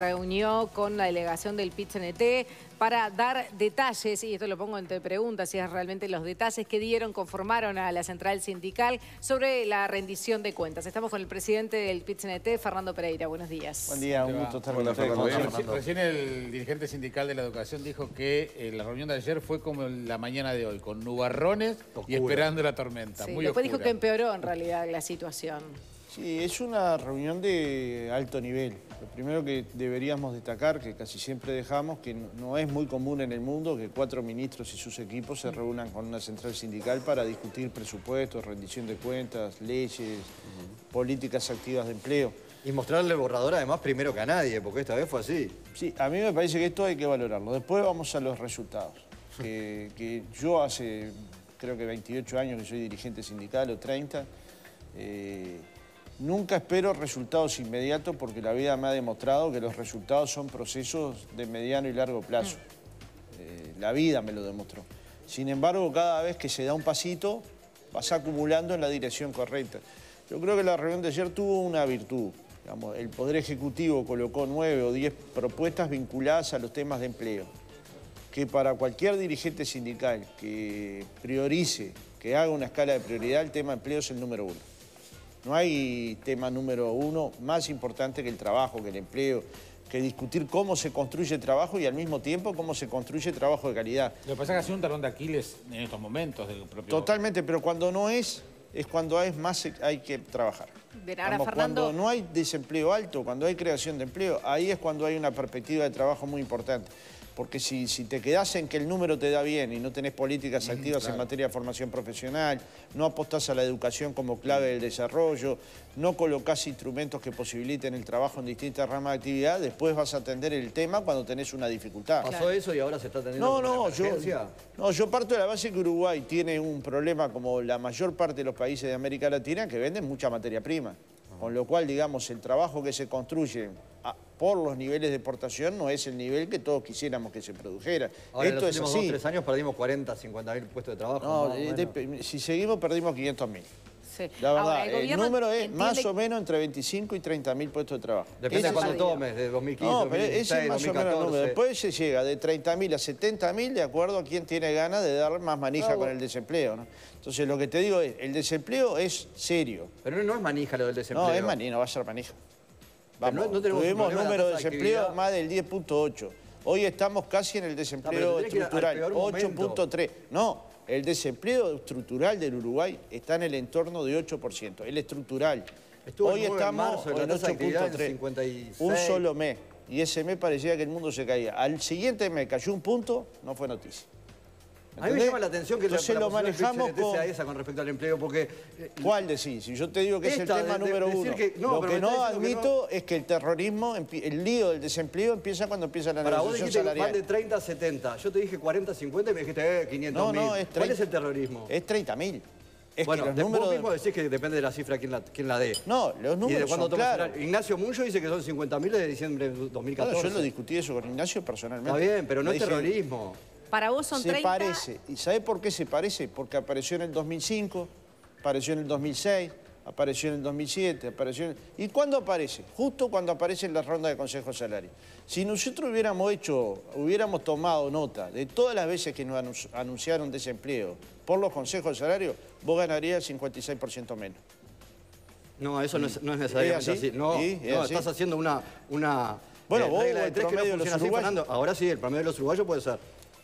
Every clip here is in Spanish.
Reunió con la delegación del PIT-CNT para dar detalles, y esto lo pongo entre preguntas, si es realmente los detalles que dieron, conformaron a la central sindical sobre la rendición de cuentas. Estamos con el presidente del PIT-CNT, Fernando Pereira. Buenos días. Buen día, un gusto estar con ustedes. Recién el dirigente sindical de la educación dijo que la reunión de ayer fue como la mañana de hoy, con nubarrones y esperando la tormenta. Sí, muy después oscura. dijo que empeoró en realidad la situación. Sí, es una reunión de alto nivel. Lo primero que deberíamos destacar, que casi siempre dejamos, que no es muy común en el mundo que 4 ministros y sus equipos se reúnan con una central sindical para discutir presupuestos, rendición de cuentas, leyes, políticas activas de empleo. Y mostrarle el borrador además primero que a nadie, porque esta vez fue así. Sí, a mí me parece que esto hay que valorarlo. Después vamos a los resultados. Que yo hace, creo que 28 años que soy dirigente sindical, o 30, nunca espero resultados inmediatos porque la vida me ha demostrado que los resultados son procesos de mediano y largo plazo. La vida me lo demostró. Sin embargo, cada vez que se da un pasito, vas acumulando en la dirección correcta. Yo creo que la reunión de ayer tuvo una virtud. Digamos, el Poder Ejecutivo colocó 9 o 10 propuestas vinculadas a los temas de empleo, que para cualquier dirigente sindical que priorice, que haga una escala de prioridad, el tema de empleo es el número 1. No hay tema número 1 más importante que el trabajo, que el empleo, que discutir cómo se construye el trabajo y al mismo tiempo cómo se construye trabajo de calidad. Lo que pasa es que ha sido un talón de Aquiles en estos momentos del propio... Totalmente, pero cuando no es cuando más hay que trabajar. Ahora, Fernando... Cuando no hay desempleo alto, cuando hay creación de empleo, ahí es cuando hay una perspectiva de trabajo muy importante. Porque si te quedás en que el número te da bien y no tenés políticas activas en materia de formación profesional, no apostás a la educación como clave del desarrollo, no colocás instrumentos que posibiliten el trabajo en distintas ramas de actividad, después vas a atender el tema cuando tenés una dificultad. ¿Pasó eso y ahora se está teniendo yo parto de la base que Uruguay tiene un problema como la mayor parte de los países de América Latina que venden mucha materia prima. Con lo cual, digamos, el trabajo que se construye por los niveles de exportación no es el nivel que todos quisiéramos que se produjera. Ahora, esto en los últimos 2 o 3 años perdimos 40, 50 mil puestos de trabajo. No, si seguimos perdimos 500 mil. Sí. La verdad, ahora, el número es más o menos entre 25 y 30 mil puestos de trabajo. Depende de cuándo tomes, de 2015, no, pero 2016, ese es más 2014. o menos el número. Después se llega de 30 mil a 70 mil de acuerdo a quién tiene ganas de dar más manija con el desempleo, ¿no? Entonces lo que te digo es, el desempleo es serio. Pero no es manija lo del desempleo. No, es manija, no va a ser manija. Vamos, no tenemos tuvimos número de desempleo actividad. más del 10.8. Hoy estamos casi en el desempleo estructural, 8.3. No, el desempleo estructural del Uruguay está en el entorno de 8%, el estructural. Hoy estamos en 8.3, un solo mes. Y ese mes parecía que el mundo se caía. Al siguiente mes cayó un punto, no fue noticia. A mí me llama la atención que entonces la lo manejamos con... sea esa con respecto al empleo, porque... ¿Cuál decís? Si yo te digo que es el tema número 1. Lo que no admito es que el terrorismo, el lío del desempleo empieza cuando empieza la negociación salarial. Van de 30 a 70. Yo te dije 40 a 50 y me dijiste 500 mil. ¿Cuál es el terrorismo? Es 30 mil. Bueno, vos mismo decís que depende de la cifra quién la dé. No, los números son claros. Ignacio Muñoz dice que son 50 mil de diciembre de 2014. Bueno, yo lo discutí eso con Ignacio personalmente. Está bien, pero no es terrorismo. Para vos son 30... Se parece. ¿Y sabés por qué se parece? Porque apareció en el 2005, apareció en el 2006, apareció en el 2007, apareció en... ¿Y cuándo aparece? Justo cuando aparece en la ronda de Consejo Salario. Si nosotros hubiéramos tomado nota de todas las veces que nos anunciaron desempleo por los consejos de salario, vos ganarías 56% menos. No, eso no es necesariamente así. No, estás haciendo una bueno, vos regla de 3 que no funciona funciona así, Fernando. Ahora sí, el promedio de los uruguayos puede ser.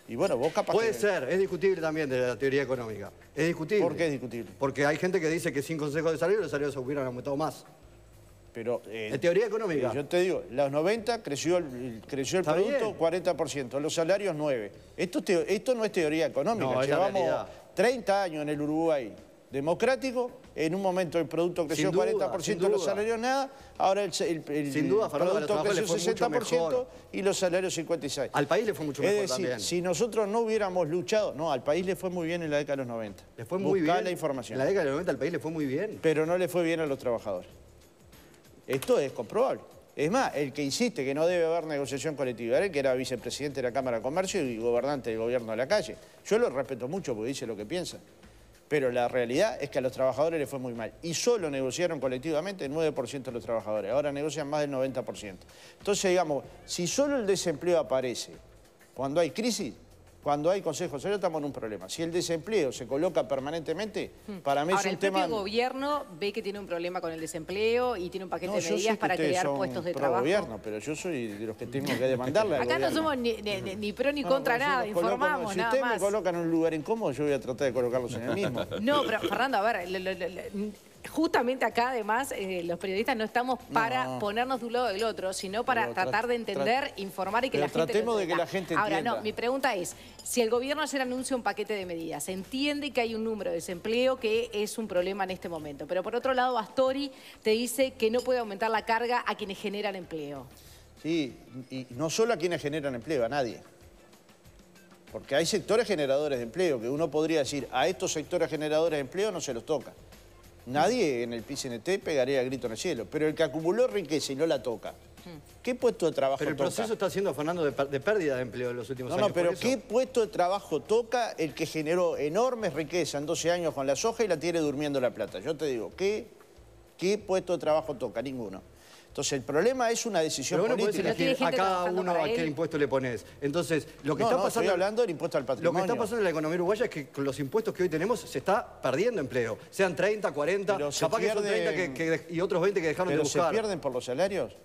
Y bueno, vos capaz puede ser, es discutible también de la teoría económica. Es discutible. ¿Por qué es discutible? Porque hay gente que dice que sin consejos de salario los salarios se hubieran aumentado más. Pero, en teoría económica. Yo te digo, los 90 creció el producto 40%, los salarios 9%. Esto no es teoría económica. No, llevamos 30 años en el Uruguay democrático, en un momento el producto creció 40%, los salarios nada, ahora el producto creció 60% y los salarios 56%. Al país le fue mucho mejor también. Es decir, si nosotros no hubiéramos luchado, no, al país le fue muy bien en la década de los 90. Le fue muy bien. La información. En la década de los 90 al país le fue muy bien. Pero no le fue bien a los trabajadores. Esto es comprobable. Es más, el que insiste que no debe haber negociación colectiva era el que era vicepresidente de la Cámara de Comercio y gobernante del gobierno de la calle. Yo lo respeto mucho porque dice lo que piensa. Pero la realidad es que a los trabajadores les fue muy mal. Y solo negociaron colectivamente el 9% de los trabajadores. Ahora negocian más del 90%. Entonces, digamos, si solo el desempleo aparece cuando hay crisis, cuando hay consejo social, estamos en un problema. Si el desempleo se coloca permanentemente, para mí es un tema... Ahora, el propio gobierno ve que tiene un problema con el desempleo y tiene un paquete de medidas para crear puestos de trabajo. Gobierno, pero yo soy de los que tengo que demandarle al Acá gobierno. no somos ni pro ni contra nada, informamos nada más. Si ustedes me colocan en un lugar incómodo, yo voy a tratar de colocarlos en el mismo. No, pero Fernando, a ver, justamente acá además los periodistas no estamos para ponernos de un lado del otro, sino para tratar de entender, informar y que la gente tratemos de que la gente entienda. Ahora, no, mi pregunta es, si el gobierno ayer anuncia un paquete de medidas, entiende que hay un número de desempleo que es un problema en este momento, pero por otro lado Bastori te dice que no puede aumentar la carga a quienes generan empleo. Sí, y no solo a quienes generan empleo, a nadie. Porque hay sectores generadores de empleo que uno podría decir, a estos sectores generadores de empleo no se los toca. Nadie en el PIT-CNT pegaría el grito en el cielo, pero el que acumuló riqueza y no la toca, ¿qué puesto de trabajo toca? Pero el proceso está haciendo, Fernando, de pérdida de empleo en los últimos años. No, pero ¿qué puesto de trabajo toca el que generó enormes riquezas en 12 años con la soja y la tiene durmiendo la plata? Yo te digo, ¿qué puesto de trabajo toca? Ninguno. Entonces, el problema es una decisión política. A cada uno a qué impuesto le pones. Entonces, lo que está pasando... estoy hablando del impuesto al patrimonio. Lo que está pasando en la economía uruguaya es que con los impuestos que hoy tenemos se está perdiendo empleo. Sean 30, 40, capaz que son 30 y otros 20 que dejaron de buscar. ¿Pero se pierden por los salarios?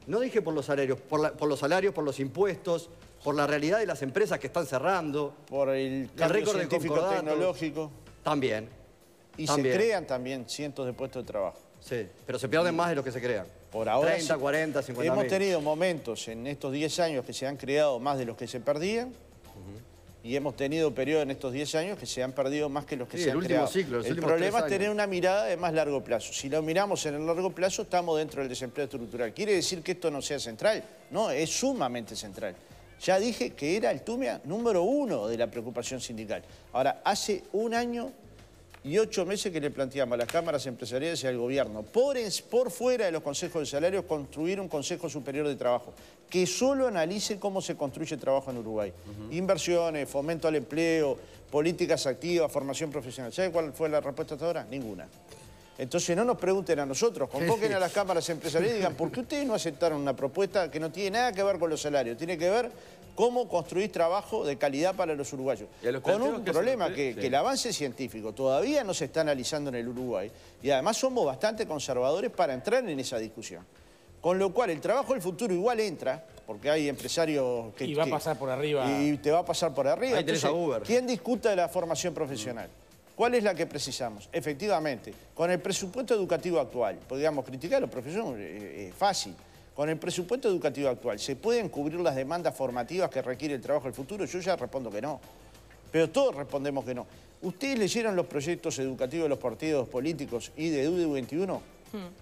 No dije por los salarios, por los salarios, por los impuestos, por la realidad de las empresas que están cerrando. Por el cambio científico tecnológico. También. Y se crean también cientos de puestos de trabajo. Sí, pero se pierden más de lo que se crean. Por ahora 30, 40, 50 Hemos tenido momentos en estos 10 años que se han creado más de los que se perdían. Y hemos tenido periodos en estos 10 años que se han perdido más que los que se han creado. El problema es tener una mirada de más largo plazo. Si lo miramos en el largo plazo, estamos dentro del desempleo estructural. ¿Quiere decir que esto no sea central? No, es sumamente central. Ya dije que era el TUMIA número 1 de la preocupación sindical. Ahora, hace 1 año y 8 meses que le planteamos a las cámaras empresariales y al gobierno, por fuera de los consejos de salarios, construir un Consejo Superior de Trabajo que solo analice cómo se construye trabajo en Uruguay. Inversiones, fomento al empleo, políticas activas, formación profesional. ¿Sabe cuál fue la respuesta hasta ahora? Ninguna. Entonces no nos pregunten a nosotros, convoquen a las cámaras empresariales y digan, ¿por qué ustedes no aceptaron una propuesta que no tiene nada que ver con los salarios? Tiene que ver cómo construir trabajo de calidad para los uruguayos. Con un problema que el avance científico todavía no se está analizando en el Uruguay y además somos bastante conservadores para entrar en esa discusión. Con lo cual el trabajo del futuro igual entra, porque hay empresarios que... Y va a pasar por arriba. Y te va a pasar por arriba. Ahí tenés a Uber. ¿Quién discuta de la formación profesional? ¿Cuál es la que precisamos? Efectivamente, con el presupuesto educativo actual, podríamos criticar a los profesores, fácil. Con el presupuesto educativo actual, ¿se pueden cubrir las demandas formativas que requiere el trabajo del futuro? Yo ya respondo que no. Pero todos respondemos que no. ¿Ustedes leyeron los proyectos educativos de los partidos políticos y de UDU 21?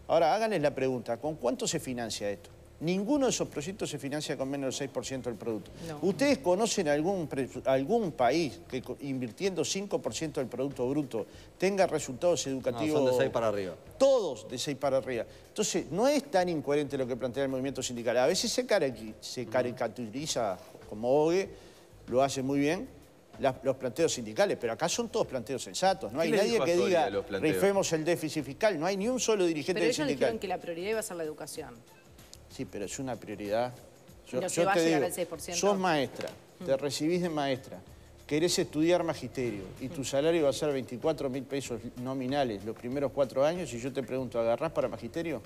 Ahora, háganles la pregunta, ¿con cuánto se financia esto? Ninguno de esos proyectos se financia con menos del 6% del producto. No. ¿Ustedes conocen algún país que invirtiendo 5% del Producto Bruto tenga resultados educativos? No, son de 6 para arriba. Todos de 6 para arriba. Entonces, no es tan incoherente lo que plantea el movimiento sindical. A veces se caricaturiza, como Bogue lo hace muy bien, los planteos sindicales, pero acá son todos planteos sensatos. No hay nadie que diga, rifemos el déficit fiscal. No hay ni un solo dirigente del sindical. Pero ellos dijeron que la prioridad iba a ser la educación. Sí, pero es una prioridad. No se va a llegar al 6%. Sos maestra, te recibís de maestra, querés estudiar magisterio y tu salario va a ser 24.000 pesos nominales los primeros 4 años y yo te pregunto, ¿agarrás para magisterio?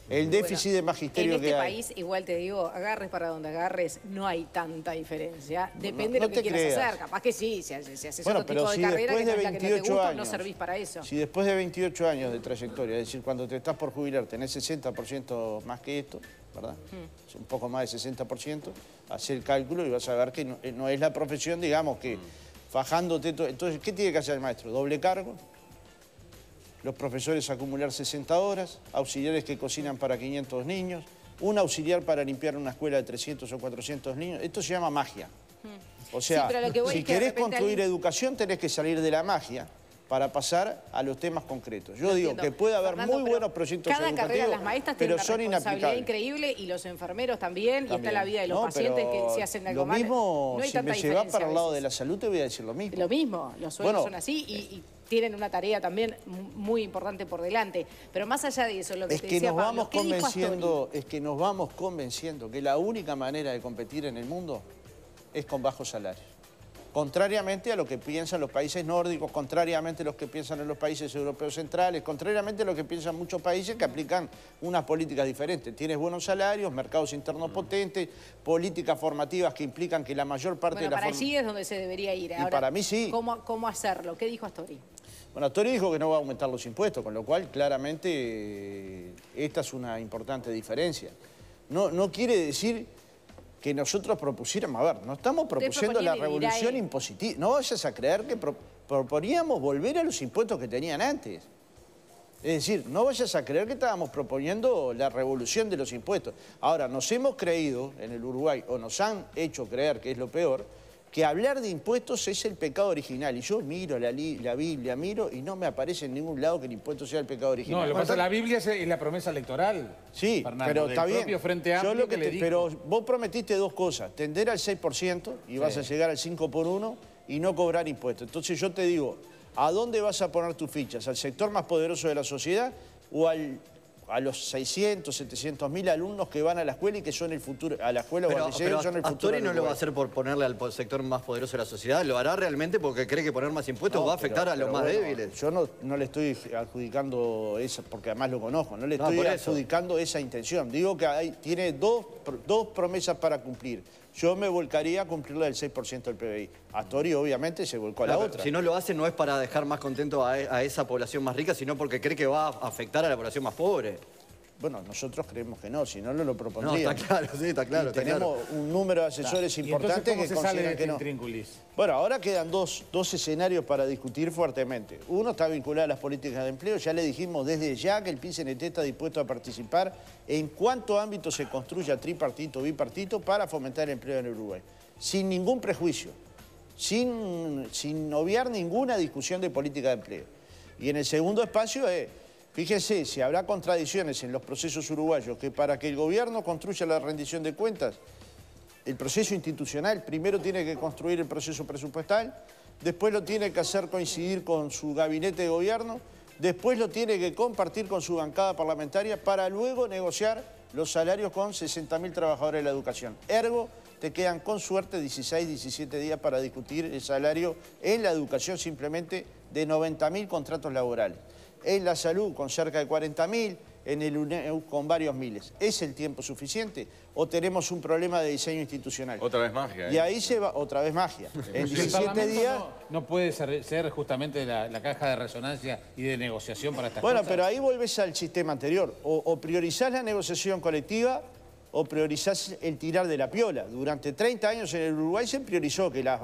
El déficit de magisterio que hay. En este país, igual te digo, agarres para donde agarres, no hay tanta diferencia. Depende de lo que quieras hacer. Capaz que sí, si haces otro tipo de carrera que no es la que no te gusta, no servís para eso. Si después de 28 años de trayectoria, es decir, cuando te estás por jubilar, tenés 60% más que esto, ¿verdad? Un poco más de 60%, hacé el cálculo y vas a ver que no es la profesión, digamos, que fajándote todo. Entonces, ¿qué tiene que hacer el maestro? Doble cargo. Los profesores acumular 60 horas, auxiliares que cocinan para 500 niños, un auxiliar para limpiar una escuela de 300 o 400 niños. Esto se llama magia. O sea, si querés construir educación tenés que salir de la magia para pasar a los temas concretos. Yo digo que puede haber muy buenos proyectos educativos, cada carrera, las maestras tienen pero una son responsabilidad inaplicables. increíble y los enfermeros también, y está la vida de los pacientes que se hacen algo mal. Lo mismo, no hay si tanta me llevas para diferencia el lado a de veces. la salud, te voy a decir lo mismo. Lo mismo, los sueldos son así y tienen una tarea también muy importante por delante. Pero más allá de eso, lo que te decía Pablo, ¿qué dijo Astori? Es que nos vamos convenciendo que la única manera de competir en el mundo es con bajos salarios. Contrariamente a lo que piensan los países nórdicos, contrariamente a lo que piensan en los países europeos centrales, contrariamente a lo que piensan muchos países que aplican unas políticas diferentes. Tienes buenos salarios, mercados internos potentes, políticas formativas que implican que la mayor parte de la para allí es donde se debería ir. Ahora, para mí sí. ¿Cómo hacerlo? ¿Qué dijo Astori? Bueno, Astori dijo que no va a aumentar los impuestos, con lo cual claramente esta es una importante diferencia. No quiere decir que nosotros propusiéramos, a ver, no estamos proponiendo la revolución impositiva. No vayas a creer que proponíamos volver a los impuestos que tenían antes. Es decir, no vayas a creer que estábamos proponiendo la revolución de los impuestos. Ahora, nos hemos creído en el Uruguay, o nos han hecho creer, que es lo peor, que hablar de impuestos es el pecado original. Y yo miro la Biblia, y no me aparece en ningún lado que el impuesto sea el pecado original. No, lo que pasa es que la Biblia es la promesa electoral. Sí, Fernando, pero está bien. Propio Frente Amplio pero vos prometiste dos cosas, tender al 6% y vas a llegar al 5 por 1 y no cobrar impuestos. Entonces yo te digo, ¿a dónde vas a poner tus fichas? ¿Al sector más poderoso de la sociedad o a los 600, 700 mil alumnos que van a la escuela y que son el futuro, a la escuela o al liceo son el futuro? Astori no lo va a hacer por ponerle al sector más poderoso de la sociedad, lo hará realmente porque cree que poner más impuestos va a afectar a los más débiles. Yo no le estoy adjudicando eso, porque además lo conozco, no le estoy adjudicando esa intención. Digo que tiene dos promesas para cumplir. Yo me volcaría a cumplir la del 6% del PBI. Astori obviamente se volcó a la otra. Si no lo hace no es para dejar más contento a esa población más rica, sino porque cree que va a afectar a la población más pobre. Bueno, nosotros creemos que no, si no, no lo propondríamos. No, está claro, sí, está claro. Tenemos un número de asesores importantes que consideran que no. Bueno, ahora quedan dos escenarios para discutir fuertemente. Uno está vinculado a las políticas de empleo. Ya le dijimos desde ya que el PIT-CNT está dispuesto a participar en cuánto ámbito se construya tripartito, bipartito para fomentar el empleo en Uruguay. Sin ningún prejuicio, sin obviar ninguna discusión de política de empleo. Y en el segundo espacio fíjense, si habrá contradicciones en los procesos uruguayos, que para que el gobierno construya la rendición de cuentas, el proceso institucional primero tiene que construir el proceso presupuestal, después lo tiene que hacer coincidir con su gabinete de gobierno, después lo tiene que compartir con su bancada parlamentaria para luego negociar los salarios con 60.000 trabajadores de la educación. Ergo, te quedan con suerte 16, 17 días para discutir el salario en la educación simplemente de 90.000 contratos laborales. En la salud con cerca de 40.000, en el UNEU con varios miles. ¿Es el tiempo suficiente o tenemos un problema de diseño institucional? Otra vez magia. Y ahí se va, otra vez magia. En 17 días... No puede ser justamente la caja de resonancia y de negociación para estas cosas. Bueno, pero ahí volvés al sistema anterior. O priorizás la negociación colectiva o priorizás el tirar de la piola. Durante 30 años en el Uruguay se priorizó que las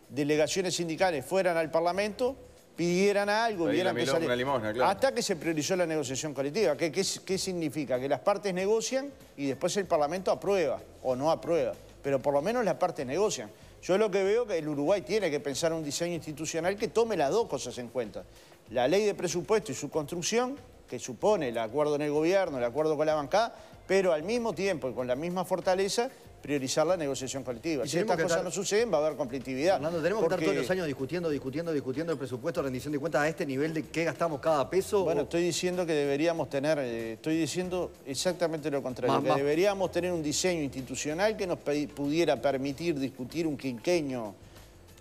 delegaciones sindicales fueran al Parlamento, pidieran algo, vieran que salía. Limosna, claro. Hasta que se priorizó la negociación colectiva. ¿Qué significa? Que las partes negocian y después el Parlamento aprueba o no aprueba. Pero por lo menos las partes negocian. Yo lo que veo es que el Uruguay tiene que pensar un diseño institucional que tome las dos cosas en cuenta. La ley de presupuesto y su construcción, que supone el acuerdo en el gobierno, el acuerdo con la bancada, pero al mismo tiempo y con la misma fortaleza, priorizar la negociación colectiva. Si estas cosas no suceden, va a haber conflictividad. Fernando, tenemos que estar todos los años discutiendo el presupuesto, rendición de cuentas a este nivel de qué gastamos cada peso. Bueno, estoy diciendo que deberíamos tener, estoy diciendo exactamente lo contrario, que deberíamos tener un diseño institucional que nos pudiera permitir discutir un quinquenio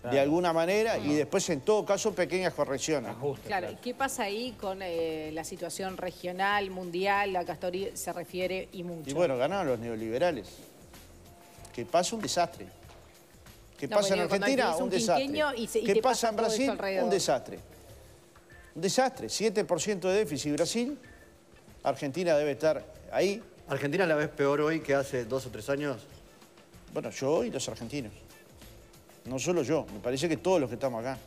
de alguna manera y después, en todo caso, pequeñas correcciones. Claro, ¿qué pasa ahí con la situación regional, mundial, a que Astori se refiere y mucho? Y bueno, ganaron los neoliberales. Que pasa un desastre. ¿Qué pasa en Argentina? Un desastre. ¿Qué pasa en Brasil? Un desastre. Un desastre. 7% de déficit Brasil. Argentina debe estar ahí. ¿Argentina la ves peor hoy que hace 2 o 3 años? Bueno, yo y los argentinos. No solo yo. Me parece que todos los que estamos acá.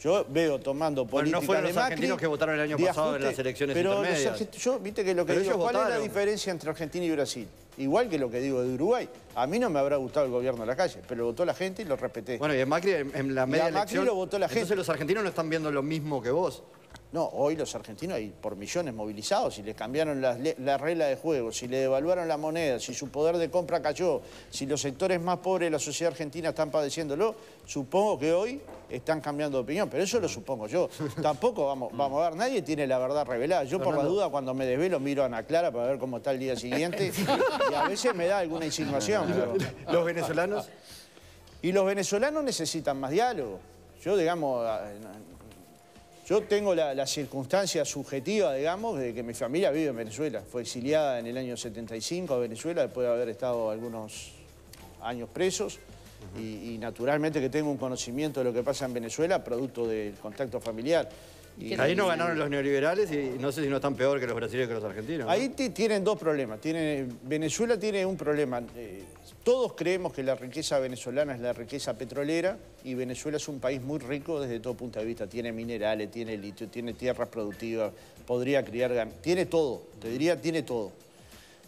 Yo veo tomando política no fueron de los Macri, argentinos que votaron el año pasado en las elecciones intermedias. Yo, viste que lo que digo, ¿cuál es la diferencia entre Argentina y Brasil? Igual que lo que digo de Uruguay. A mí no me habrá gustado el gobierno de la calle, pero lo votó la gente y lo respeté. Bueno, y en Macri, en la media elección... Macri lo votó la gente. Entonces los argentinos no están viendo lo mismo que vos. No, hoy los argentinos hay por millones movilizados, si les cambiaron las reglas de juego, si le devaluaron la moneda, si su poder de compra cayó, si los sectores más pobres de la sociedad argentina están padeciéndolo, supongo que hoy están cambiando de opinión, pero eso lo supongo yo. Tampoco vamos a ver, nadie tiene la verdad revelada. Yo por la duda cuando me desvelo miro a Ana Clara para ver cómo está el día siguiente y a veces me da alguna insinuación. Pero... ¿Los venezolanos? Y los venezolanos necesitan más diálogo. Yo, digamos... Yo tengo la circunstancia subjetiva, digamos, de que mi familia vive en Venezuela. Fue exiliada en el año 75 a Venezuela, después de haber estado algunos años presos. Y naturalmente que tengo un conocimiento de lo que pasa en Venezuela, producto del contacto familiar. Y ahí no ganaron los neoliberales y no sé si no están peor que los brasileños que los argentinos, ¿no? Ahí tienen dos problemas. Venezuela tiene un problema. Todos creemos que la riqueza venezolana es la riqueza petrolera y Venezuela es un país muy rico desde todo punto de vista. Tiene minerales, tiene litio, tiene tierras productivas, podría criar ganado. Tiene todo, te diría, tiene todo.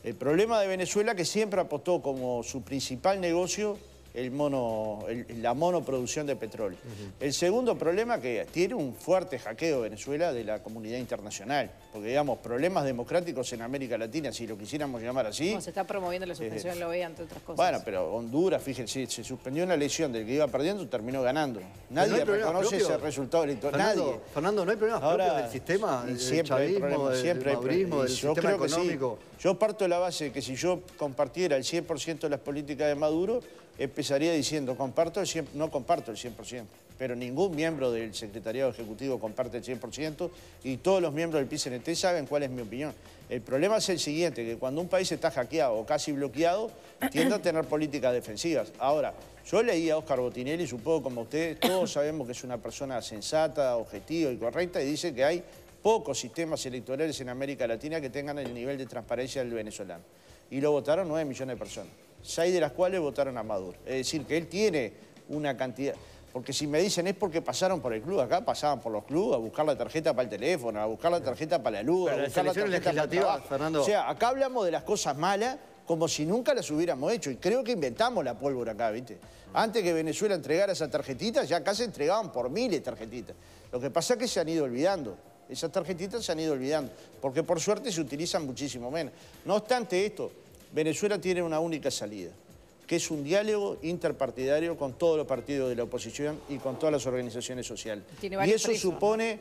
El problema de Venezuela es que siempre apostó como su principal negocio la monoproducción de petróleo. El segundo problema es que tiene un fuerte hackeo Venezuela de la comunidad internacional, porque digamos, problemas democráticos en América Latina, si lo quisiéramos llamar así... Como se está promoviendo la suspensión en la OEA, entre otras cosas. Bueno, pero Honduras, fíjense, se suspendió una elección del que iba perdiendo, terminó ganando. Nadie reconoce ese resultado electoral, nadie. Fernando, ¿no hay problemas propios del sistema, del chavismo, del madurismo, del sistema económico? Sí. Yo parto de la base de que si yo compartiera el 100% de las políticas de Maduro, empezaría diciendo, no comparto el 100%, pero ningún miembro del secretariado ejecutivo comparte el 100% y todos los miembros del PIT-CNT saben cuál es mi opinión. El problema es el siguiente, que cuando un país está hackeado o casi bloqueado, tiende a tener políticas defensivas. Ahora, yo leí a Óscar Botinelli, supongo como ustedes, todos sabemos que es una persona sensata, objetiva y correcta, y dice que hay pocos sistemas electorales en América Latina que tengan el nivel de transparencia del venezolano. Y lo votaron 9 millones de personas. 6 de las cuales votaron a Maduro. Es decir, que él tiene una cantidad... Porque si me dicen es porque pasaron por el club, acá pasaban por los clubes a buscar la tarjeta para el teléfono, a buscar la tarjeta para la luz, a buscar la tarjeta para el trabajo. Fernando... O sea, acá hablamos de las cosas malas como si nunca las hubiéramos hecho. Y creo que inventamos la pólvora acá, ¿viste? Antes que Venezuela entregara esas tarjetitas, ya acá se entregaban por miles de tarjetitas. Lo que pasa es que se han ido olvidando. Esas tarjetitas se han ido olvidando, porque por suerte se utilizan muchísimo menos. No obstante esto, Venezuela tiene una única salida, que es un diálogo interpartidario con todos los partidos de la oposición y con todas las organizaciones sociales. Y eso supone...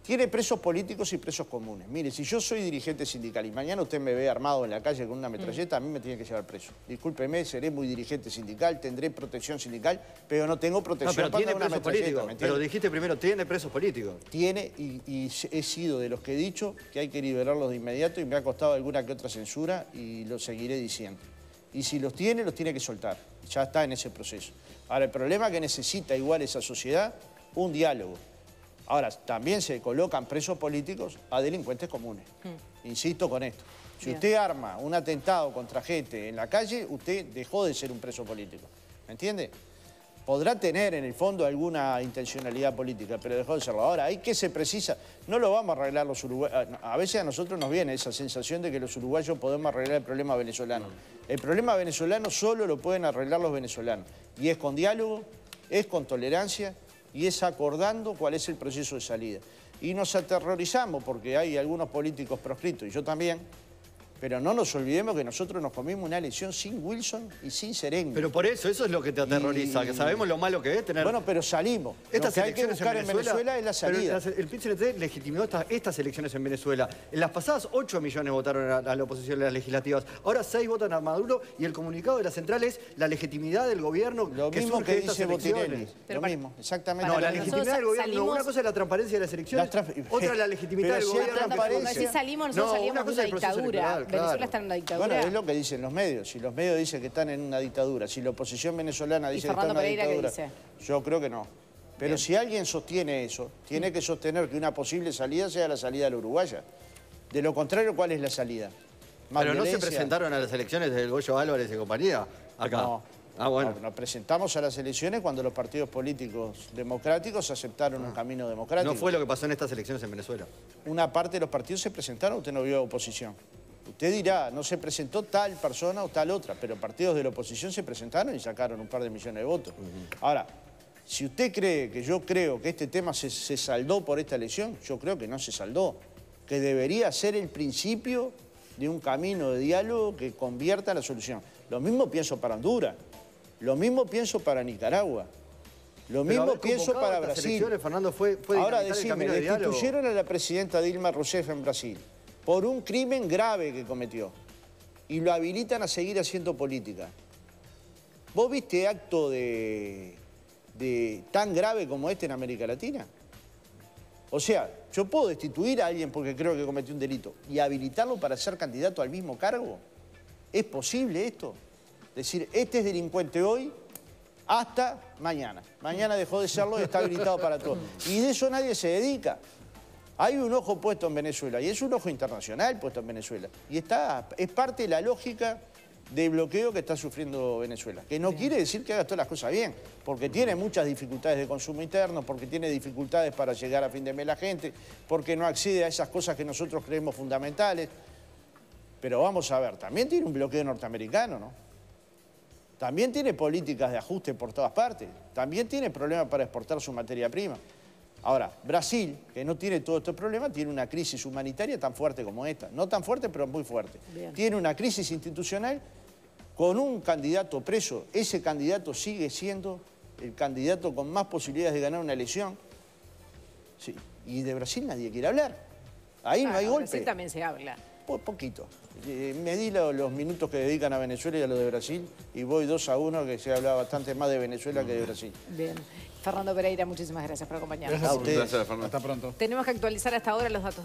Tiene presos políticos y presos comunes. Mire, si yo soy dirigente sindical y mañana usted me ve armado en la calle con una metralleta, a mí me tiene que llevar preso. Discúlpeme, seré muy dirigente sindical, tendré protección sindical, pero no tengo protección para una metralleta. Pero dijiste primero, tiene presos políticos. Tiene, y he sido de los que he dicho que hay que liberarlos de inmediato y me ha costado alguna que otra censura y lo seguiré diciendo. Y si los tiene que soltar. Ya está en ese proceso. Ahora, el problema es que necesita igual esa sociedad un diálogo. Ahora, también se colocan presos políticos a delincuentes comunes. Insisto con esto. Si usted arma un atentado contra gente en la calle, usted dejó de ser un preso político. ¿Me entiende? Podrá tener en el fondo alguna intencionalidad política, pero dejó de serlo. Ahora, ¿hay qué se precisa? No lo vamos a arreglar los uruguayos. A veces a nosotros nos viene esa sensación de que los uruguayos podemos arreglar el problema venezolano. El problema venezolano solo lo pueden arreglar los venezolanos. Y es con diálogo, es con tolerancia y es acordando cuál es el proceso de salida. Y nos aterrorizamos porque hay algunos políticos proscritos, y yo también, pero no nos olvidemos que nosotros nos comimos una elección sin Wilson y sin Serengue. Pero por eso es lo que te aterroriza, que sabemos lo malo que es tener... Bueno, pero salimos. Lo que hay que buscar en Venezuela es la salida. Pero el PIT-CNT legitimó estas elecciones en Venezuela. En las pasadas 8 millones votaron a la oposición en las legislativas. Ahora 6 votan a Maduro y el comunicado de la central es la legitimidad del gobierno lo que mismo surge que de estas dice elecciones. Botinelli. Lo mismo, exactamente. No, la legitimidad del gobierno, una cosa es la transparencia de las elecciones, otra es la legitimidad del gobierno. Si salimos, nosotros salimos de una dictadura. Venezuela está en una dictadura. Bueno, es lo que dicen los medios. Si los medios dicen que están en una dictadura, si la oposición venezolana dice que está en una dictadura, yo creo que no. Pero si alguien sostiene eso, tiene que sostener que una posible salida sea la salida de la uruguaya. De lo contrario, ¿cuál es la salida? Pero no se presentaron a las elecciones del Goyo Álvarez y compañía acá. Ah, bueno. Nos presentamos a las elecciones cuando los partidos políticos democráticos aceptaron un camino democrático. No fue lo que pasó en estas elecciones en Venezuela. Una parte de los partidos se presentaron, usted no vio oposición. Usted dirá, no se presentó tal persona o tal otra, pero partidos de la oposición se presentaron y sacaron un par de millones de votos. Ahora, si usted cree que yo creo que este tema se saldó por esta elección, yo creo que no se saldó, que debería ser el principio de un camino de diálogo que convierta la solución. Lo mismo pienso para Honduras, lo mismo pienso para Nicaragua, lo mismo pienso para Brasil. Fernando, fue ahora dinamitar el decime, camino de diálogo. destituyeron a la presidenta Dilma Rousseff en Brasil por un crimen grave que cometió y lo habilitan a seguir haciendo política. ¿Vos viste acto de tan grave como este en América Latina? O sea, yo puedo destituir a alguien porque creo que cometió un delito y habilitarlo para ser candidato al mismo cargo. ¿Es posible esto? Decir, este es delincuente hoy hasta mañana. Mañana dejó de serlo y está habilitado para todo. Y de eso nadie se dedica. Hay un ojo puesto en Venezuela y es un ojo internacional puesto en Venezuela. Y es parte de la lógica de bloqueo que está sufriendo Venezuela. Que no quiere decir que haga todas las cosas bien, porque tiene muchas dificultades de consumo interno, porque tiene dificultades para llegar a fin de mes la gente, porque no accede a esas cosas que nosotros creemos fundamentales. Pero vamos a ver, también tiene un bloqueo norteamericano, ¿no? También tiene políticas de ajuste por todas partes. También tiene problemas para exportar su materia prima. Ahora, Brasil, que no tiene todos estos problemas, tiene una crisis humanitaria tan fuerte como esta. No tan fuerte, pero muy fuerte. Bien. Tiene una crisis institucional con un candidato preso. Ese candidato sigue siendo el candidato con más posibilidades de ganar una elección. Sí. Y de Brasil nadie quiere hablar. Ahí no hay golpe. Brasil también se habla. Poquito. Medí los minutos que dedican a Venezuela y a lo de Brasil y voy 2-1, que se habla bastante más de Venezuela que de Brasil. Bien. Fernando Pereira, muchísimas gracias por acompañarnos. A ustedes. Hasta pronto. Tenemos que actualizar hasta ahora los datos.